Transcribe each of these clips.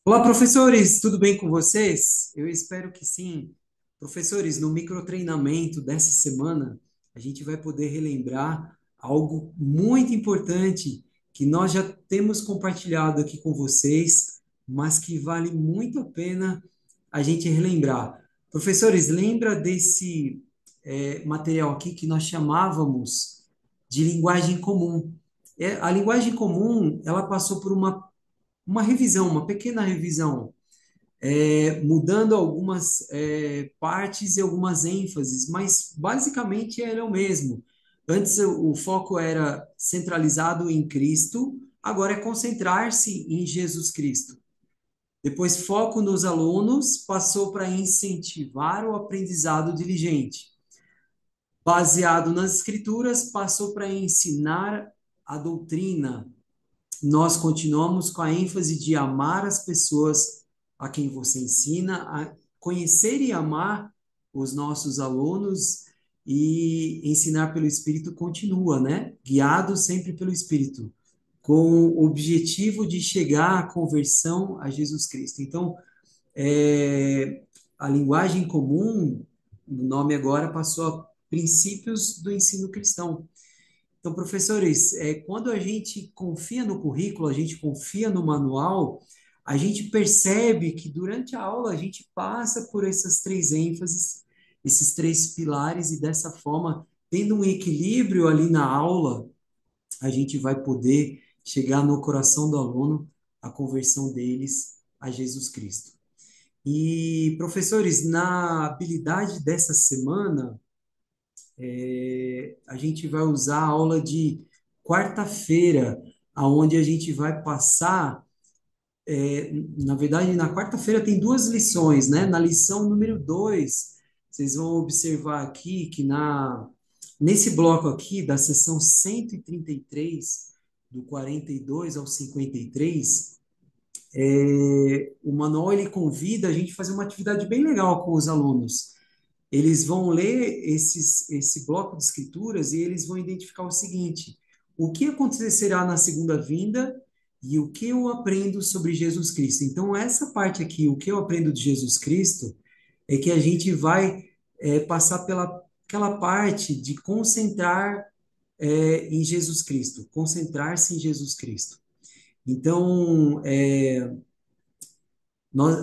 Olá, professores, tudo bem com vocês? Eu espero que sim. Professores, no microtreinamento dessa semana, a gente vai poder relembrar algo muito importante que nós já temos compartilhado aqui com vocês, mas que vale muito a pena a gente relembrar. Professores, lembra desse material aqui que nós chamávamos de linguagem comum? A linguagem comum, ela passou por uma revisão, uma pequena revisão, mudando algumas partes e algumas ênfases, mas basicamente era o mesmo. Antes o foco era centralizado em Cristo, agora é concentrar-se em Jesus Cristo. Depois, foco nos alunos passou para incentivar o aprendizado diligente. Baseado nas Escrituras, passou para ensinar a doutrina. Nós continuamos com a ênfase de amar as pessoas a quem você ensina, a conhecer e amar os nossos alunos e ensinar pelo Espírito continua, né? Guiado sempre pelo Espírito, com o objetivo de chegar à conversão a Jesus Cristo. Então, é, a linguagem comum, o nome agora passou a princípios do ensino cristão. Então, professores, quando a gente confia no currículo, a gente confia no manual, a gente percebe que durante a aula a gente passa por essas três ênfases, esses três pilares, e dessa forma, tendo um equilíbrio ali na aula, a gente vai poder chegar no coração do aluno, a conversão deles a Jesus Cristo. E, professores, na habilidade dessa semana, a gente vai usar a aula de quarta-feira, aonde a gente vai passar, na verdade, na quarta-feira tem duas lições, né? Na lição número 2, vocês vão observar aqui que nesse bloco aqui, da seção 133, do 42 ao 53, o manual ele convida a gente a fazer uma atividade bem legal com os alunos. Eles vão ler esse bloco de escrituras e eles vão identificar o seguinte: o que acontecerá na segunda vinda e o que eu aprendo sobre Jesus Cristo. Então, essa parte aqui, o que eu aprendo de Jesus Cristo, é que a gente vai passar pela aquela parte de concentrar em Jesus Cristo, concentrar-se em Jesus Cristo. Então,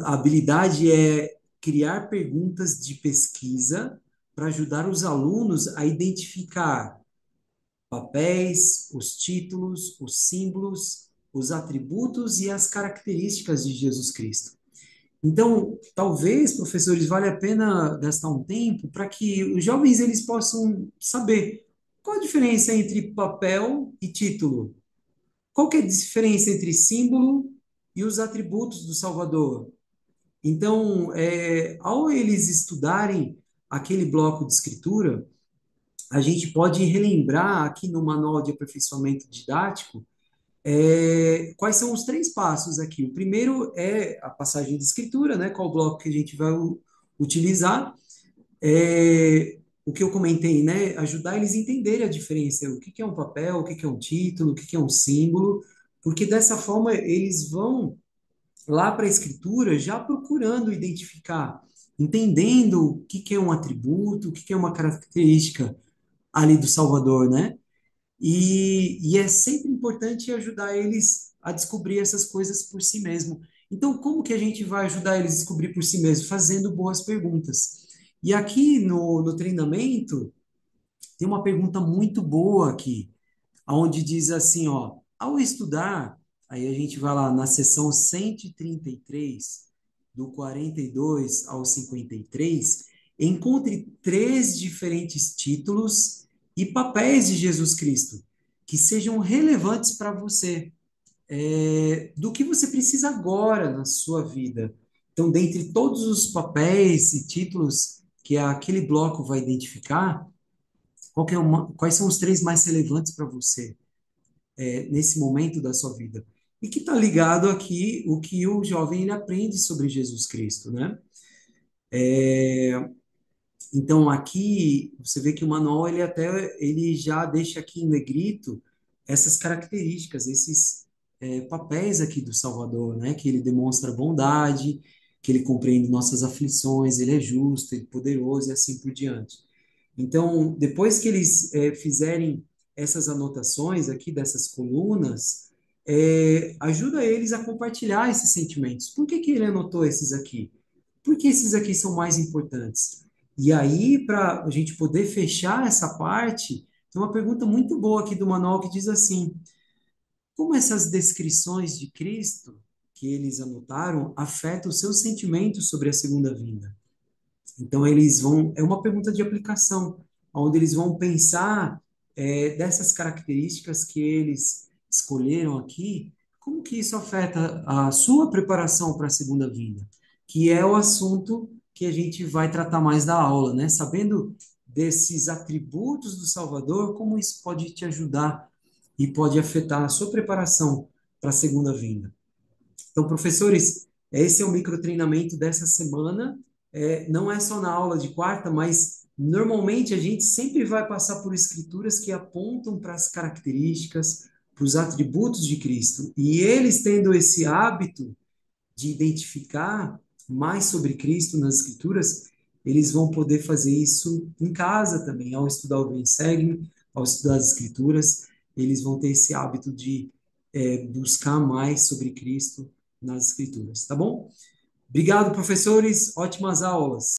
a habilidade é criar perguntas de pesquisa para ajudar os alunos a identificar papéis, os títulos, os símbolos, os atributos e as características de Jesus Cristo. Então, talvez, professores, vale a pena gastar um tempo para que os jovens eles possam saber qual a diferença entre papel e título. Qual que é a diferença entre símbolo e os atributos do Salvador? Então, ao eles estudarem aquele bloco de escritura, a gente pode relembrar aqui no manual de aperfeiçoamento didático quais são os três passos aqui. O primeiro é a passagem de escritura, né? Qual bloco que a gente vai utilizar. O que eu comentei, né? Ajudar eles a entenderem a diferença, o que que é um papel, o que que é um título, o que que é um símbolo, porque dessa forma eles vão lá para a escritura já procurando identificar, entendendo o que que é um atributo, o que que é uma característica ali do Salvador, né? E é sempre importante ajudar eles a descobrir essas coisas por si mesmo. Então, como que a gente vai ajudar eles a descobrir por si mesmo? Fazendo boas perguntas. E aqui no treinamento, tem uma pergunta muito boa aqui, onde diz assim, ó, ao estudar, aí a gente vai lá na seção 133, do 42 ao 53, encontre três diferentes títulos e papéis de Jesus Cristo que sejam relevantes para você, do que você precisa agora na sua vida. Então, dentre todos os papéis e títulos que aquele bloco vai identificar, quais são os três mais relevantes para você? Nesse momento da sua vida. E que está ligado aqui o que o jovem ele aprende sobre Jesus Cristo, né? Então aqui você vê que o manual ele já deixa aqui em negrito essas características, esses papéis aqui do Salvador, né? Que ele demonstra bondade, que ele compreende nossas aflições, ele é justo, ele é poderoso e assim por diante. Então, depois que eles fizerem essas anotações aqui dessas colunas, ajuda eles a compartilhar esses sentimentos. Por que que ele anotou esses aqui? Por que esses aqui são mais importantes? E aí, para a gente poder fechar essa parte, tem uma pergunta muito boa aqui do manual que diz assim: como essas descrições de Cristo que eles anotaram afetam os seus sentimentos sobre a segunda vinda? Então, eles vão. É uma pergunta de aplicação, onde eles vão pensar dessas características que eles escolheram aqui, como que isso afeta a sua preparação para a segunda vinda, que é o assunto que a gente vai tratar mais da aula, né? Sabendo desses atributos do Salvador, como isso pode te ajudar e pode afetar a sua preparação para a segunda vinda. Então, professores, esse é o microtreinamento dessa semana. Não é só na aula de quarta, mas normalmente a gente sempre vai passar por escrituras que apontam para as características, para os atributos de Cristo. E eles tendo esse hábito de identificar mais sobre Cristo nas escrituras, eles vão poder fazer isso em casa também, ao estudar o Vem Segue-me, ao estudar as escrituras, eles vão ter esse hábito de buscar mais sobre Cristo nas escrituras, tá bom? Obrigado, professores, ótimas aulas.